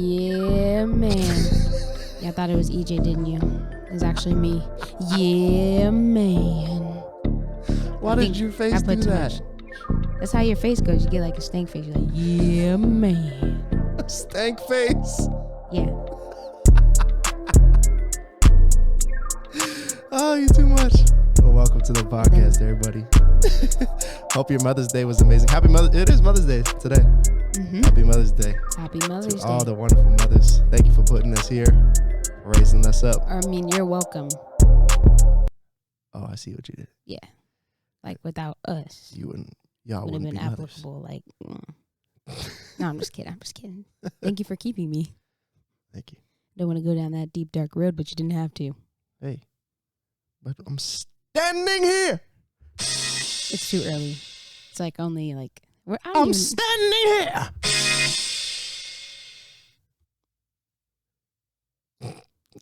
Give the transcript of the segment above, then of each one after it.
Yeah, man. Y'all thought it was EJ, didn't you? It was actually me. Yeah, man. Why did your face do that? That's how your face goes. You get like a stank face. You're like, yeah, man. A stank face? Yeah. Oh, you too much. Well, welcome to the podcast, everybody. Hope your Mother's Day was amazing. It is Mother's Day today. Mm-hmm. Happy Mother's Day. Happy Mother's Day. To all the wonderful mothers. Thank you for putting us here, raising us up. I mean, you're welcome. Oh, I see what you did. Yeah. Like without us. Y'all would have wouldn't been be applicable. Like, No, I'm just kidding. Thank you for keeping me. Thank you. Don't want to go down that deep, dark road, but you didn't have to. Hey, but I'm standing here. It's too early. It's like only like... I'm standing here.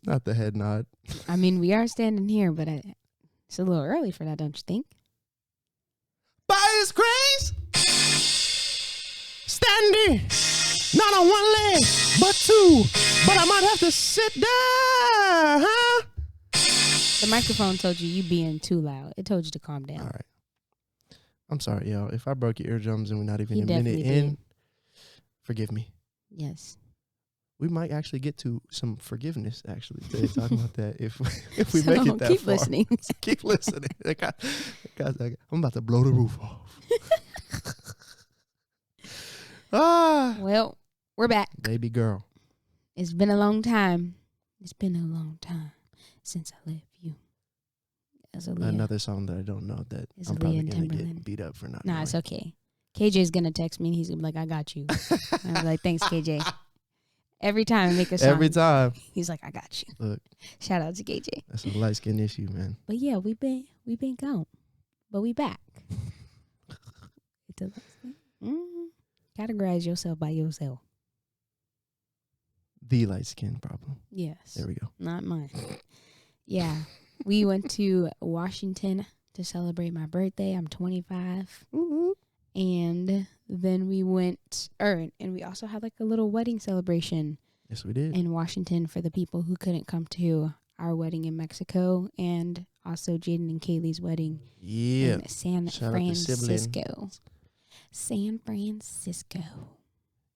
Not the head nod. I mean, we are standing here, but it's a little early for that, don't you think? By His grace, standing, not on one leg, but two. But I might have to sit down, huh? The microphone told you being too loud. It told you to calm down. All right. I'm sorry, y'all. If I broke your eardrums and we're not even a minute did. in, forgive me. Yes. We might actually get to some forgiveness, actually, today, talking about that if we make it that keep far. Listening. Keep listening. I'm about to blow the roof off. Well, we're back. Baby girl. It's been a long time. It's been a long time since I left you. Another song that I don't know that I'm probably going to get beat up for not knowing. It's okay. KJ's going to text me and he's going to be like, I got you. And I'm like, thanks, KJ. Every time I make a song. Every time. He's like, I got you. Look. Shout out to KJ. That's a light skin issue, man. But yeah, we been gone. But we back. Categorize yourself by yourself. The light skin problem. Yes. There we go. Not mine. Yeah. We went to Washington to celebrate my birthday. I'm 25. Mm-hmm. And then we went, and we also had like a little wedding celebration. Yes, we did. In Washington for the people who couldn't come to our wedding in Mexico, and also Jaden and Kaylee's wedding in San Francisco. San Francisco.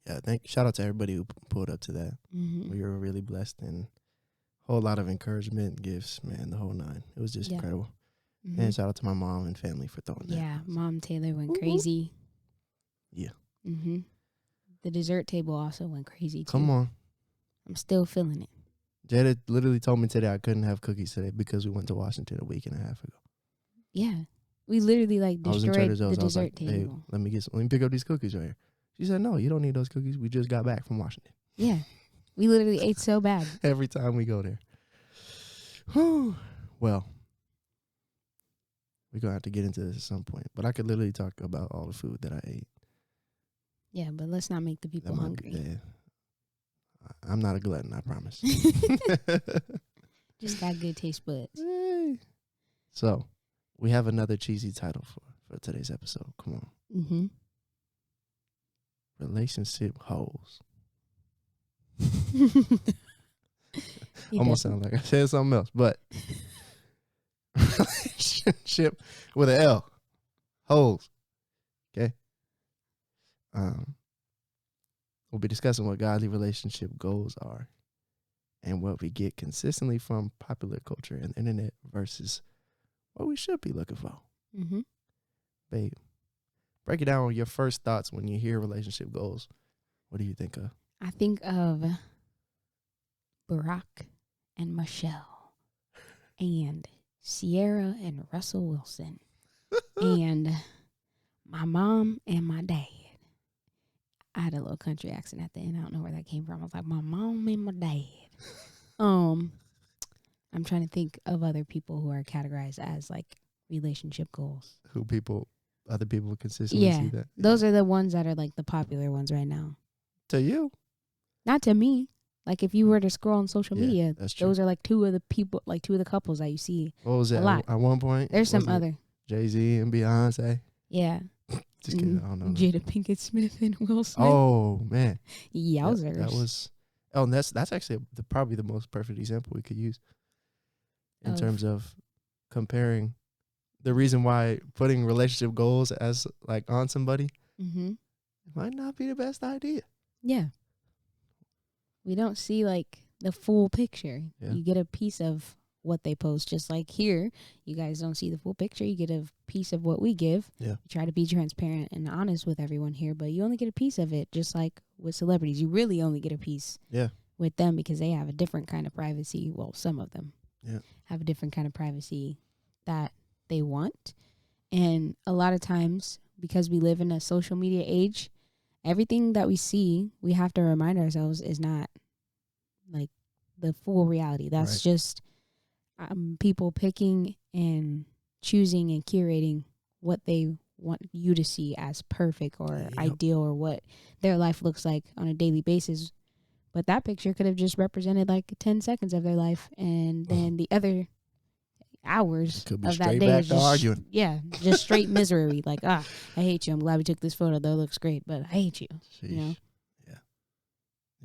Yeah, shout out to everybody who pulled up to that. Mm-hmm. We were really blessed and a whole lot of encouragement, gifts, man, the whole nine. It was just incredible. Mm-hmm. And shout out to my mom and family for throwing that. Yeah, Mom Taylor went crazy. Yeah. Mm-hmm. The dessert table also went crazy, too. Come on. I'm still feeling it. Jada literally told me today I couldn't have cookies today because we went to Washington a week and a half ago. Yeah. We literally, destroyed the dessert table. Hey, let me pick up these cookies right here. She said, no, you don't need those cookies. We just got back from Washington. Yeah. We literally ate so bad. Every time we go there. Whew. Well, we're going to have to get into this at some point. But I could literally talk about all the food that I ate. Yeah, but let's not make the people hungry. I'm not a glutton, I promise. Just got good taste buds. Hey. So, we have another cheesy title for today's episode. Come on. Mm-hmm. Relationship hoes. Almost sounds like I said something else, but relationship with an L. Hoes. Okay. We'll be discussing what godly relationship goals are and what we get consistently from popular culture and the internet versus what we should be looking for. Mm-hmm. Babe, break it down on your first thoughts when you hear relationship goals. What do you think of? I think of Barack and Michelle and Sierra and Russell Wilson and my mom and my dad. I had a little country accent at the end. I don't know where that came from. I was like, my mom and my dad. I'm trying to think of other people who are categorized as like relationship goals. Other people consistently see that? Yeah. Those are the ones that are like the popular ones right now. To you? Not to me. Like if you were to scroll on social media, those are like two of the couples that you see. What was it? A lot. At one point? There's some other. Jay-Z and Beyonce? Yeah. Just kidding. I don't know. Jada Pinkett Smith and Will Smith. Oh, man. Yowzers. That was Oh, and that's actually probably the most perfect example we could use in terms of comparing the reason why putting relationship goals as like on somebody it might not be the best idea. Yeah. We don't see like the full picture. Yeah. You get a piece of what they post. Just like here, you guys don't see the full picture. You get a piece of what we give. Yeah. We try to be transparent and honest with everyone here, but you only get a piece of it. Just like with celebrities, you really only get a piece. Yeah. With them because they have a different kind of privacy. Well, some of them yeah. have a different kind of privacy that they want. And a lot of times, because we live in a social media age, everything that we see, we have to remind ourselves is not like the full reality. That's just people picking and choosing and curating what they want you to see as perfect or ideal or what their life looks like on a daily basis. But that picture could have just represented like 10 seconds of their life. And then the other hours could be of straight that day back is to just, arguing. Yeah, just straight misery. Like, I hate you. I'm glad we took this photo. That looks great, but I hate you. Sheesh. You know?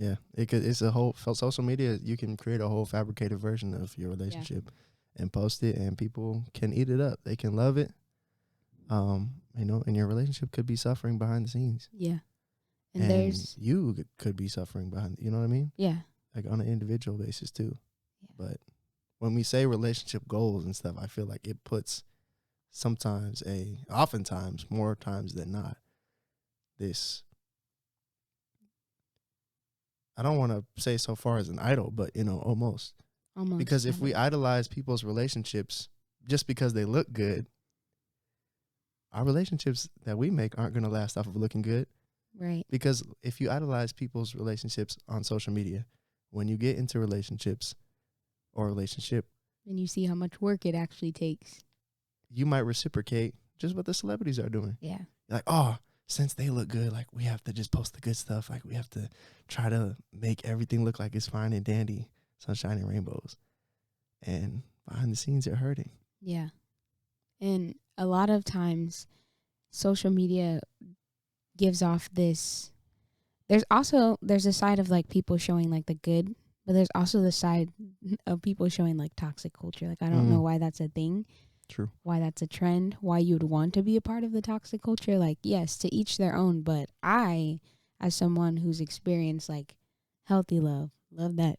Yeah. It's a whole, social media, you can create a whole fabricated version of your relationship and post it, and people can eat it up. They can love it. And your relationship could be suffering behind the scenes. Yeah. And you could be suffering behind, you know what I mean? Yeah. Like on an individual basis too. Yeah. But when we say relationship goals and stuff, I feel like it puts oftentimes, more times than not, this, I don't want to say so far as an idol, but almost. Because if we idolize people's relationships just because they look good, our relationships that we make aren't going to last off of looking good. Right. Because if you idolize people's relationships on social media, when you get into relationships or relationship, and you see how much work it actually takes, you might reciprocate just what the celebrities are doing. Yeah. Like, oh, since they look good, like we have to just post the good stuff. Like we have to try to make everything look like it's fine and dandy, sunshine and rainbows. And behind the scenes, they're hurting. Yeah. And a lot of times social media gives off this, there's a side of like people showing like the good, but there's also the side of people showing like toxic culture. Like I don't know why that's a thing. True. Why that's a trend, why you would want to be a part of the toxic culture. Like, yes, to each their own, but I, as someone who's experienced like healthy love that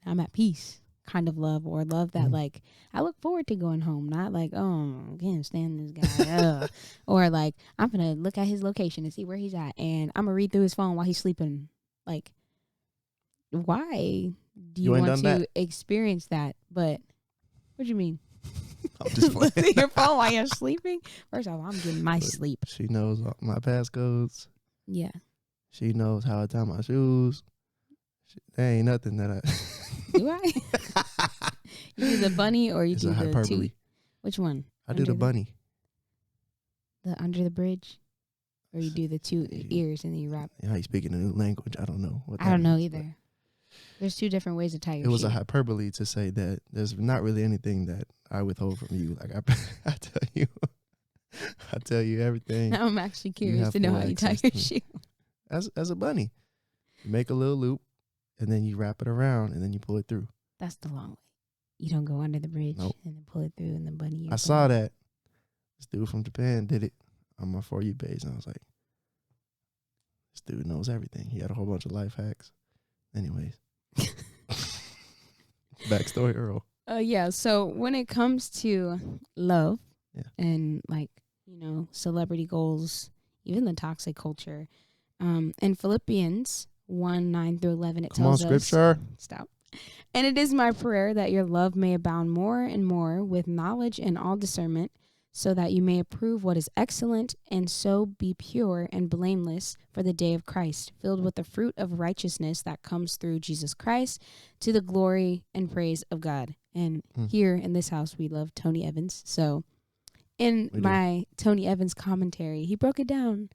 I'm at peace kind of love, or love that like I look forward to going home, not like, oh, I can't stand this guy, or like I'm gonna look at his location and see where he's at, and I'm gonna read through his phone while he's sleeping. Like, why do you want to experience that? But what do you mean? I'm just playing. Your phone while you're sleeping? First of all, I'm getting my sleep. She knows all my passcodes. Yeah. She knows how I tie my shoes. There ain't nothing that I... Do I? You do the bunny or you it's do a the hyperbole. Which one? I do the bunny. The under the bridge? Or you do the two ears and then you wrap? Yeah, he's speaking a new language. I don't know. I don't know either. There's two different ways to tie your shoe. It was a hyperbole to say that there's not really anything that I withhold from you. Like I tell you everything. Now I'm actually curious to know how you tie your shoe. As a bunny, you make a little loop, and then you wrap it around, and then you pull it through. That's the long way. You don't go under the bridge and then pull it through and the bunny. I saw that. This dude from Japan did it on my For You page, and I was like, this dude knows everything. He had a whole bunch of life hacks. Anyways. Backstory Earl. Yeah, so when it comes to love and like, celebrity goals, even the toxic culture, in Philippians 1:9-11, it tells us, scripture. Stop. And it is my prayer that your love may abound more and more with knowledge and all discernment, so that you may approve what is excellent, and so be pure and blameless for the day of Christ, filled with the fruit of righteousness that comes through Jesus Christ, to the glory and praise of God. And here in this house, we love Tony Evans. So in my Tony Evans commentary, he broke it down,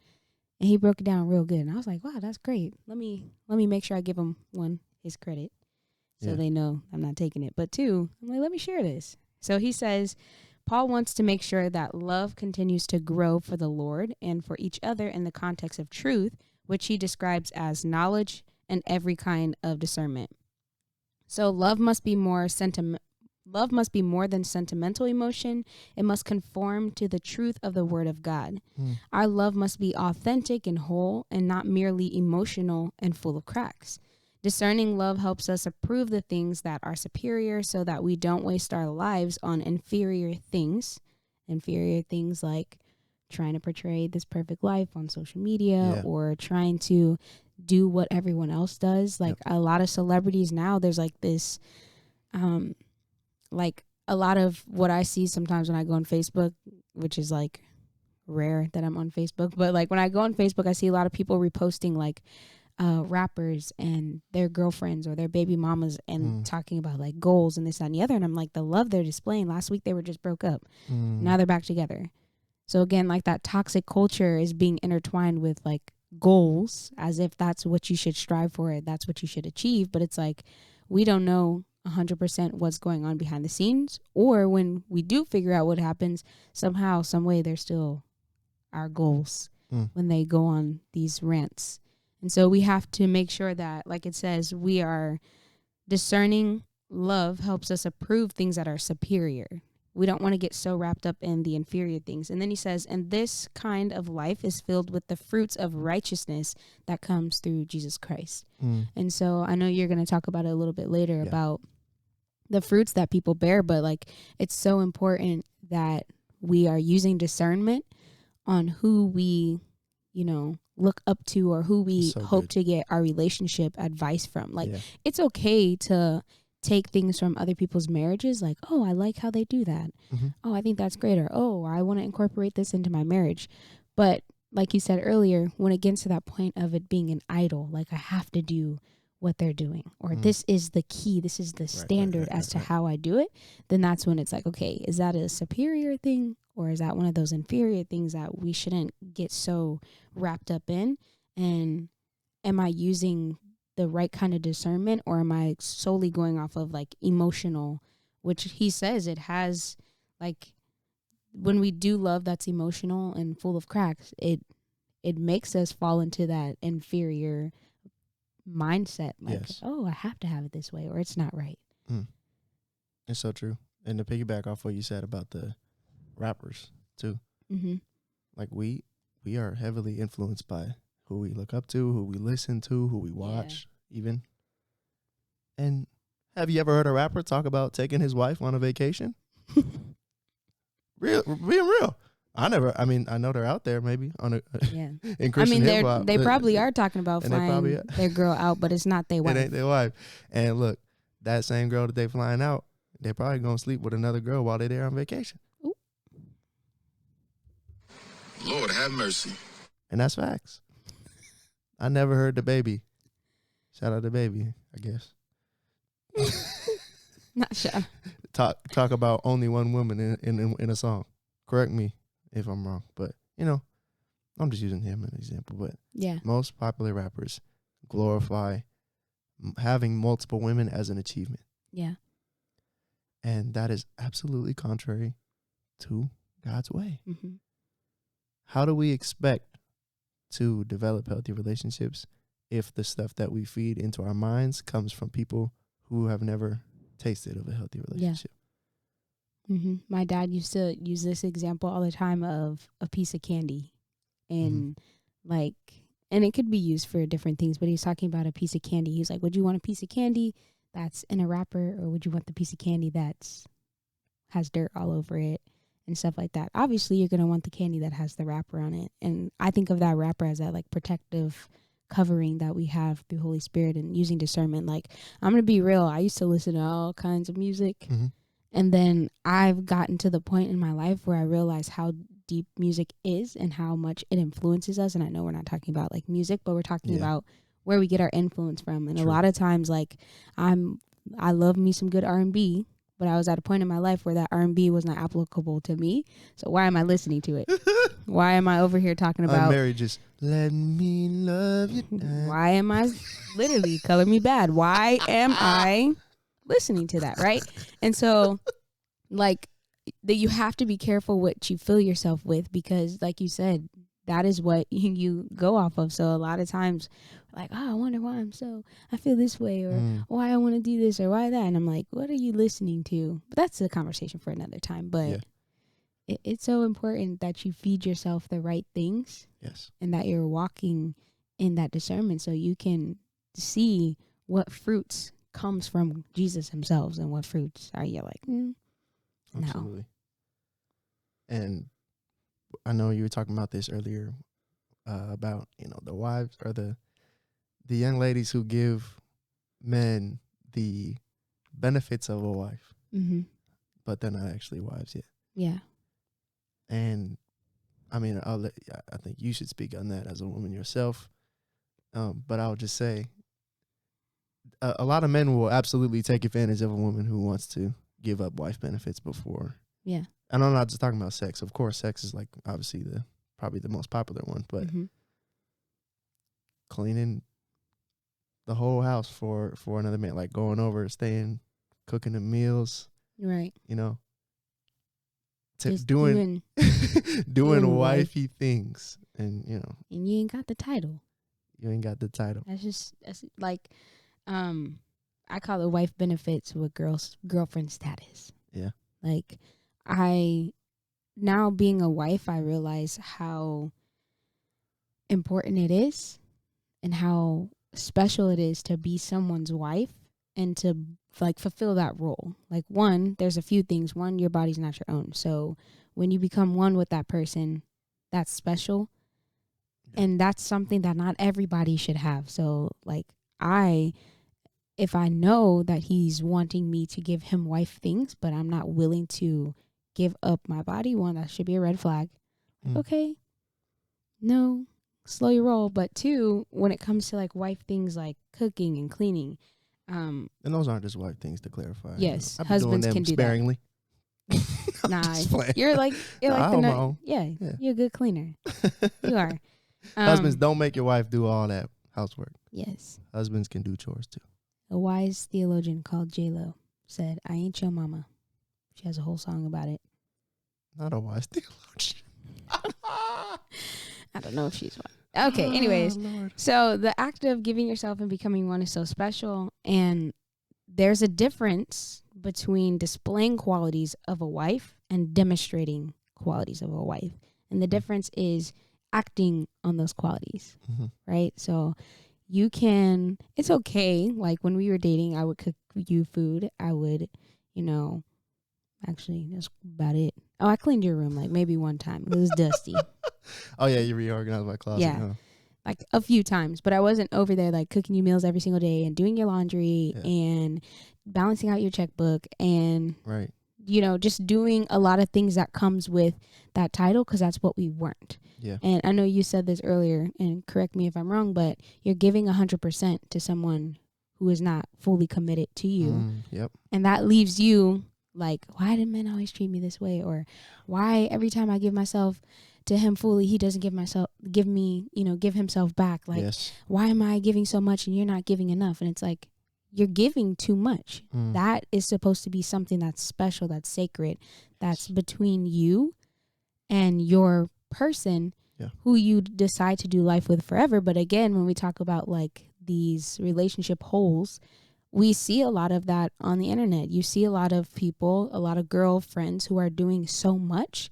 and he broke it down real good. And I was like, wow, that's great. Let me make sure I give him, one, his credit, so they know I'm not taking it. But two, I'm like, let me share this. So he says, Paul wants to make sure that love continues to grow for the Lord and for each other in the context of truth, which he describes as knowledge and every kind of discernment. So love must be more than sentimental emotion. It must conform to the truth of the word of God. Our love must be authentic and whole and not merely emotional and full of cracks. Discerning love helps us approve the things that are superior so that we don't waste our lives on inferior things. Inferior things like trying to portray this perfect life on social media or trying to do what everyone else does. Like a lot of celebrities now, there's like this, like a lot of what I see sometimes when I go on Facebook, which is like rare that I'm on Facebook, but like when I go on Facebook, I see a lot of people reposting like rappers and their girlfriends or their baby mamas and talking about like goals and this, that, and the other. And I'm like, the love they're displaying. Last week they were just broke up. Now they're back together. So again, like that toxic culture is being intertwined with like goals as if that's what you should strive for. That's what you should achieve. But it's like, we don't know 100% what's going on behind the scenes. Or when we do figure out what happens, somehow, some way, they're still our goals when they go on these rants. And so we have to make sure that, like it says, we are discerning. Love helps us approve things that are superior. We don't want to get so wrapped up in the inferior things. And then he says, and this kind of life is filled with the fruits of righteousness that comes through Jesus Christ. And so I know you're going to talk about it a little bit later about the fruits that people bear, but like it's so important that we are using discernment on who we, you know, look up to or who we hope to get our relationship advice from. Like it's okay to take things from other people's marriages, like, oh, I like how they do that. Oh, I think that's great. Or, oh, I want to incorporate this into my marriage. But like you said earlier, when it gets to that point of it being an idol, like I have to do what they're doing, or this is the key, this is the standard as to how I do it, then that's when it's like, okay, is that a superior thing? Or is that one of those inferior things that we shouldn't get so wrapped up in? And am I using the right kind of discernment, or am I solely going off of like emotional, which he says it has, like when we do love that's emotional and full of cracks, it makes us fall into that inferior mindset. Like, oh, I have to have it this way or it's not right. It's so true. And to piggyback off what you said about the rappers too, like we are heavily influenced by who we look up to, who we listen to, who we watch even. And have you ever heard a rapper talk about taking his wife on a vacation? Being real. I know they're out there maybe on a in Christian hip hop. They probably are talking about flying their girl out, but it's not their wife. It ain't their wife. And look, that same girl that they flying out, they're probably gonna sleep with another girl while they're there on vacation. Ooh. Lord have mercy. And that's facts. I never heard the baby. Shout out to baby, I guess. Not shout. Talk about only one woman in a song. Correct me if I'm wrong, but you know, I'm just using him as an example. But most popular rappers glorify having multiple women as an achievement. Yeah. And that is absolutely contrary to God's way. How do we expect to develop healthy relationships if the stuff that we feed into our minds comes from people who have never tasted of a healthy relationship? My dad used to use this example all the time of a piece of candy, and and it could be used for different things, but he's talking about a piece of candy. He's like, would you want a piece of candy that's in a wrapper, or would you want the piece of candy that's has dirt all over it and stuff like that? Obviously, you're going to want the candy that has the wrapper on it. And I think of that wrapper as that like protective covering that we have through Holy Spirit and using discernment. Like, I'm going to be real. I used to listen to all kinds of music. And then I've gotten to the point in my life where I realize how deep music is and how much it influences us. And I know we're not talking about like music, but we're talking about where we get our influence from. And a lot of times, like I love me some good R&B, but I was at a point in my life where that R&B was not applicable to me. So why am I listening to it? Why am I over here talking about I'm married, just let me love you now. Why am I literally color me bad? Why am I listening to that, right? And so like that, you have to be careful what you fill yourself with, because like you said, that is what you go off of. So a lot of times, like, oh, I wonder why I feel this way, or why I want to do this, or why that. And I'm like, what are you listening to? But that's a conversation for another time. But it's so important that you feed yourself the right things. Yes. And that you're walking in that discernment so you can see what fruits comes from Jesus himself and what fruits are you like, no. Absolutely. And I know you were talking about this earlier about, the wives or the young ladies who give men the benefits of a wife, but they're not actually wives yet. Yeah. And I mean, I think you should speak on that as a woman yourself. But I'll just say, a lot of men will absolutely take advantage of a woman who wants to give up wife benefits before. Yeah. And I'm not just talking about sex. Of course, sex is like obviously probably the most popular one, but cleaning the whole house for another man, like going over, staying, cooking the meals, right? Doing doing wifey things, and and you ain't got the title. You ain't got the title. That's like, I call it wife benefits with girlfriend status. Yeah. Like, now being a wife, I realize how important it is and how special it is to be someone's wife and to like fulfill that role. Like, one, there's a few things. One, your body's not your own. So when you become one with that person, that's special. Yeah. And that's something that not everybody should have. So like, if I know that he's wanting me to give him wife things, but I'm not willing to give up my body, one, that should be a red flag. Okay. No, slow your roll. But two, when it comes to like wife things like cooking and cleaning. And those aren't just wife things, to clarify. Yes. I've Husbands been doing them can do sparingly. that. Nah. You're like the nut. Yeah. You're a good cleaner. You are. Husbands, don't make your wife do all that housework. Yes. Husbands can do chores too. A wise theologian called J-Lo said, "I ain't your mama." She has a whole song about it. Not a wise theologian. I don't know if she's one. Okay, anyways. Lord. So the act of giving yourself and becoming one is so special. And there's a difference between displaying qualities of a wife and demonstrating qualities of a wife. And the difference is acting on those qualities, right? So it's okay. Like when we were dating, I would cook you food. I would, actually, that's about it. Oh, I cleaned your room like maybe one time. It was dusty. Oh, yeah, you reorganized my closet. Yeah, huh? Like a few times. But I wasn't over there like cooking you meals every single day and doing your laundry and balancing out your checkbook and, right. Just doing a lot of things that comes with that title, because that's what we weren't. Yeah. And I know you said this earlier, and correct me if I'm wrong, but you're giving 100% to someone who is not fully committed to you. Yep. And that leaves you like, why do men always treat me this way? Or why every time I give myself to him fully, he doesn't give himself back? Like, why am I giving so much and you're not giving enough? And it's like, you're giving too much. That is supposed to be something that's special, that's sacred, that's between you and your person who you decide to do life with forever. But again, when we talk about like these relationship holes, we see a lot of that on the internet. You see a lot of people, a lot of girlfriends who are doing so much,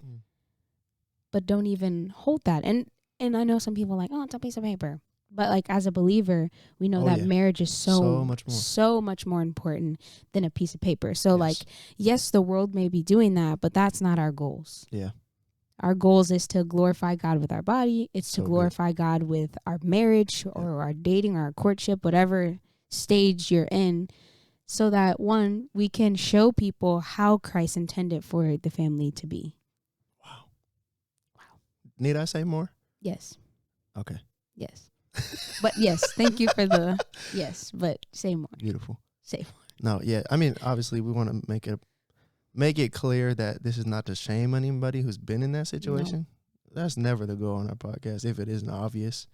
but don't even hold that. And I know some people are like, oh, it's a piece of paper. But like as a believer, we know that marriage is so much more important than a piece of paper. So like, yes, the world may be doing that, but that's not our goals. Yeah. Our goals is to glorify God with our body. It's to glorify God with our marriage or our dating or our courtship, whatever stage you're in, so that one, we can show people how Christ intended for the family to be. Wow. Need I say more? Yes. Okay. Yes. But yes, thank you for the yes, but say more. Beautiful. Say more. No, yeah. I mean, obviously we want to make it clear that this is not to shame anybody who's been in that situation. No. That's never the goal on our podcast, if it isn't obvious.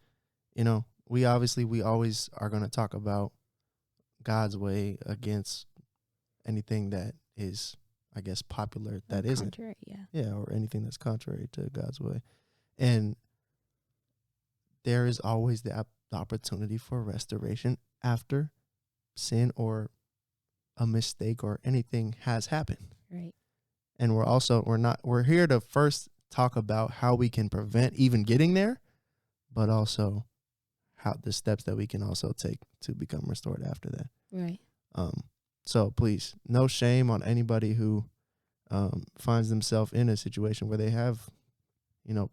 We always are going to talk about God's way against anything that is, I guess, popular that isn't. Contrary, Yeah, or anything that's contrary to God's way. And there is always the opportunity for restoration after sin or a mistake or anything has happened. Right. And we're here to first talk about how we can prevent even getting there, but also how the steps that we can also take to become restored after that. Right. So please, no shame on anybody who finds themselves in a situation where they have,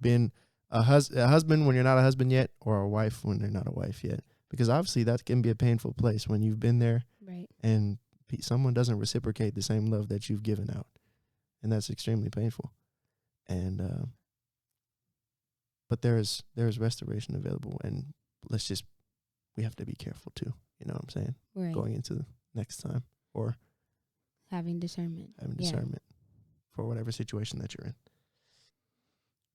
been a husband when you're not a husband yet, or a wife when they're not a wife yet. Because obviously that can be a painful place when you've been there, Right. and someone doesn't reciprocate the same love that you've given out, and that's extremely painful. And but there's restoration available, and we have to be careful too. You know what I'm saying? Right. Going into the next time, or Having discernment. for whatever situation that you're in.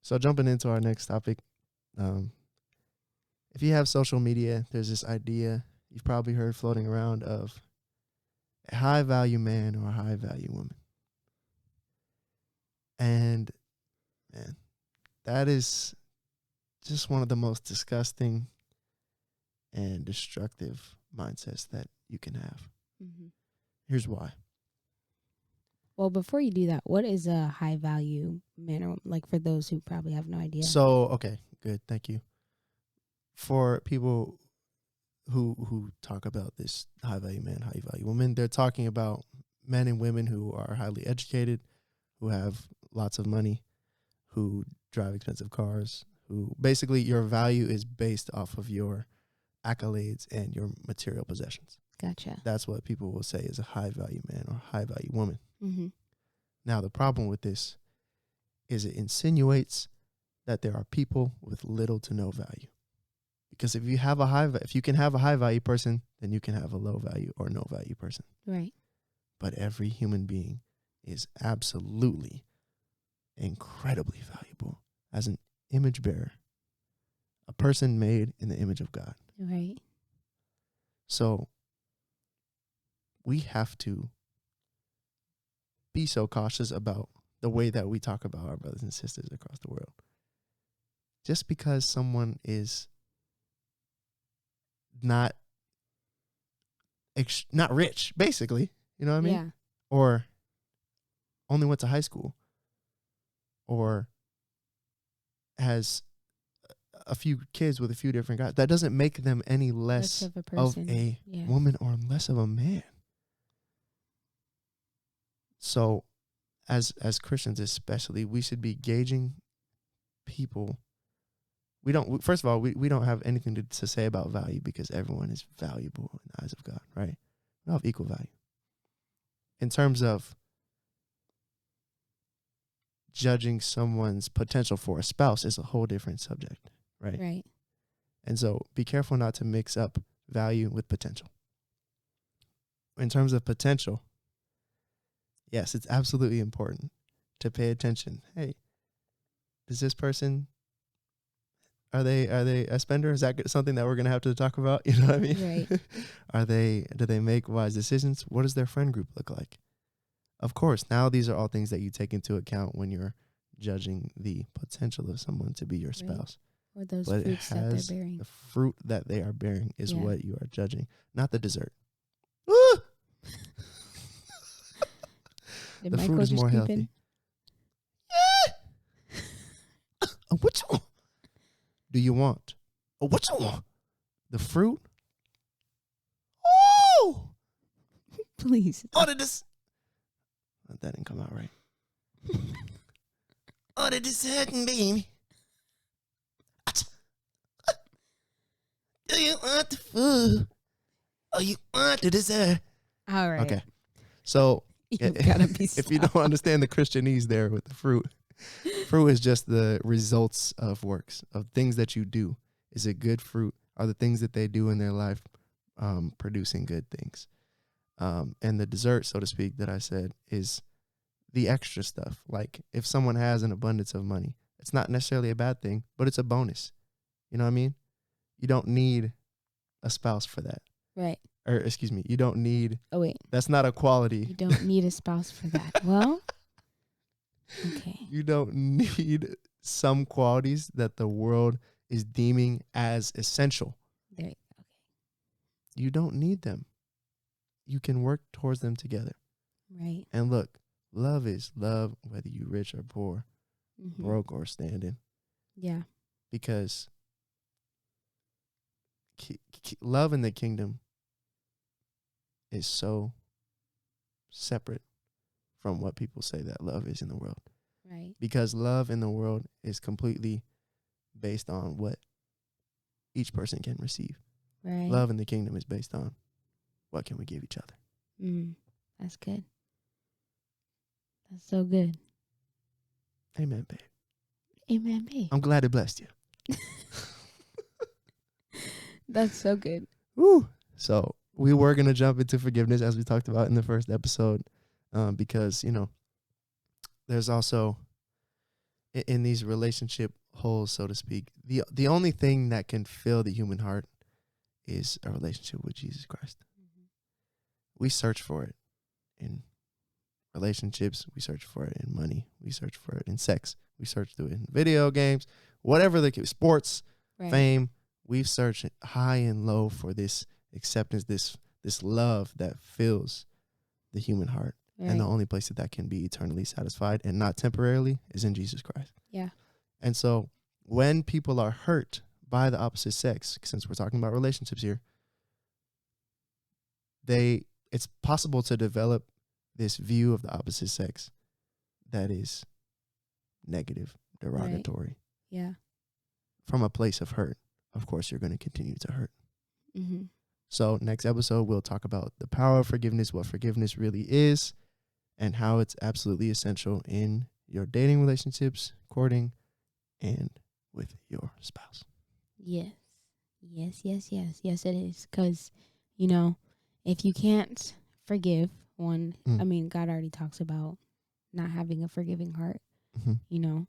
So jumping into our next topic, if you have social media, there's this idea you've probably heard floating around of a high value man or a high value woman. And man, that is just one of the most disgusting and destructive mindsets that you can have. Mm-hmm. Here's why. Well, before you do that, what is a high value man, or like for those who probably have no idea? So, okay, good. Thank you. For people who talk about this high value man, high value woman, they're talking about men and women who are highly educated, who have lots of money, who drive expensive cars, who basically your value is based off of your accolades and your material possessions. Gotcha. That's what people will say is a high value man or high value woman. Mm-hmm. Now, the problem with this is it insinuates that there are people with little to no value. Because if you can have a high value person, then you can have a low value or no value person. Right. But every human being is absolutely incredibly valuable as an image bearer, a person made in the image of God. Right. So we have to be so cautious about the way that we talk about our brothers and sisters across the world. Just because someone is not rich, basically, you know what I mean? Yeah. Or only went to high school, or has a few kids with a few different guys, that doesn't make them any less of a person. Woman or less of a man. So as Christians especially, we should be gauging people. We don't have anything to say about value, because everyone is valuable in the eyes of God, right? We all have equal value. In terms of judging someone's potential for a spouse is a whole different subject, right? Right. And so be careful not to mix up value with potential. In terms of potential, yes, it's absolutely important to pay attention. Hey, does this person, are they a spender? Is that something that we're going to have to talk about? You know what I mean? Right. Do they make wise decisions? What does their friend group look like? Of course, now these are all things that you take into account when you're judging the potential of someone to be your spouse. Or those But fruits that they're bearing. the fruit that they are bearing is what you are judging, not the dessert. Did the Michael fruit is just more creep healthy. in? Which one do you want? Which one? The fruit? Oh! Please. Oh, that didn't come out right. Oh, the dessert, baby. Do you want the food? Oh, you want the dessert? All right. Okay. So, You gotta be if you don't understand the Christianese there with the fruit is just the results of works, of things that you do. Is it good fruit? Are the things that they do in their life producing good things? And the dessert, so to speak, that I said is the extra stuff. Like if someone has an abundance of money, it's not necessarily a bad thing, but it's a bonus. You know what I mean? You don't need a spouse for that. Right. Or excuse me, you don't need. Oh, wait. That's not a quality. You don't need a spouse for that. Well, okay. You don't need some qualities that the world is deeming as essential. There. Okay. You don't need them. You can work towards them together. Right. And look, love is love, whether you rich or poor, Mm-hmm. broke or standing. Yeah. Because love in the kingdom is so separate from what people say that love is in the world. Right. Because love in the world is completely based on what each person can receive. Right. Love in the kingdom is based on what can we give each other. That's good. That's so good. Amen, babe. Amen, babe. I'm glad it blessed you. That's so good. Woo. So we were going to jump into forgiveness as we talked about in the first episode, because, you know, there's also in these relationship holes, so to speak, the only thing that can fill the human heart is a relationship with Jesus Christ. Mm-hmm. We search for it in relationships. We search for it in money. We search for it in sex. We search through it in video games, whatever sports, Right. fame. We've searched high and low for this acceptance, this love that fills the human heart. Right. And the only place that can be eternally satisfied and not temporarily is in Jesus Christ. Yeah. And so when people are hurt by the opposite sex, since we're talking about relationships here, it's possible to develop this view of the opposite sex that is negative, derogatory. Right. Yeah. From a place of hurt. Of course, you're going to continue to hurt. Mm-hmm. So next episode, we'll talk about the power of forgiveness, what forgiveness really is, and how it's absolutely essential in your dating relationships, courting, and with your spouse. Yes. Yes, yes, yes. Yes, it is. Because, you know, if you can't forgive one, I mean, God already talks about not having a forgiving heart, you know.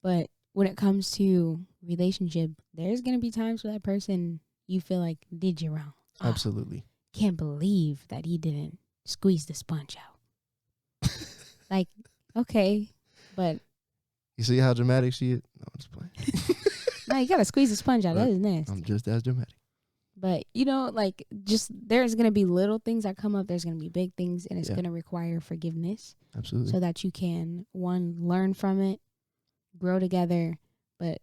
But when it comes to relationship, there's going to be times where that person you feel like did you wrong. Absolutely. Can't believe that he didn't squeeze the sponge out. Like, okay, but You see how dramatic she is? No, I'm just playing. no, you got to squeeze the sponge out. Look, That is nasty. I'm just as dramatic. But, you know, like, just there's going to be little things that come up. There's going to be big things, and it's Yeah. going to require forgiveness. Absolutely. So that you can, one, learn from it, grow together, but,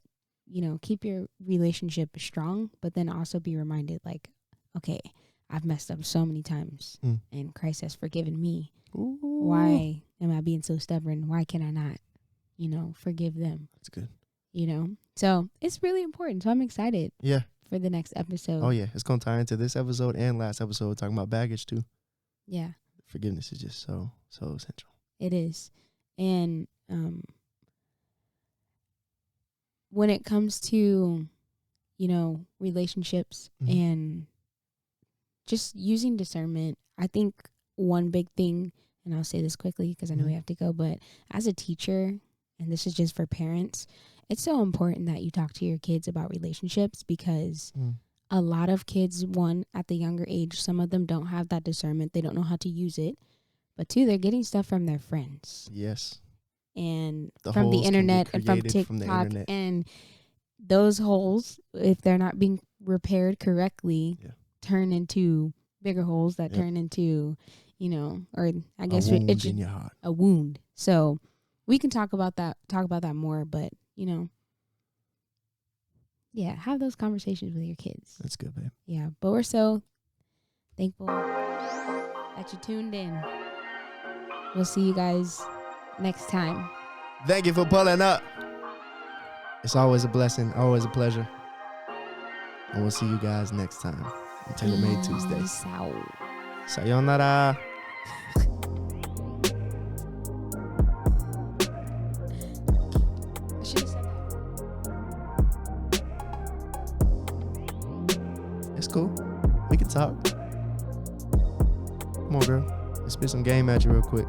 you know, keep your relationship strong, but then also be reminded, like, okay, I've messed up so many times, and Christ has forgiven me. Ooh. Why am I being so stubborn? Why can I not, you know, forgive them? That's good. You know? So it's really important. So I'm excited. Yeah. For the next episode. Oh, yeah. It's going to tie into this episode and last episode talking about baggage, too. Yeah. Forgiveness is just so essential. It is. And when it comes to, you know, relationships and just using discernment, I think one big thing, and I'll say this quickly because I know we have to go, but as a teacher, and this is just for parents, it's so important that you talk to your kids about relationships because a lot of kids, one, at the younger age, some of them don't have that discernment. They don't know how to use it. But two, they're getting stuff from their friends. Yes. And the from the holes can internet be and from created from the TikTok. internet. And those holes, if they're not being repaired correctly, turn into bigger holes that turn into, you know, or I guess it's in your heart. A wound. So we can talk about that more, but, you know, yeah, have those conversations with your kids. That's good, babe. Yeah, but we're so thankful that you tuned in. We'll see you guys next time. Thank you for pulling up. It's always a blessing, always a pleasure. And we'll see you guys next time on TaylorMade Tuesdays. Peace out. Sayonara. I should have said that. It's cool. We can talk. Come on, girl. Let's spit some game at you real quick.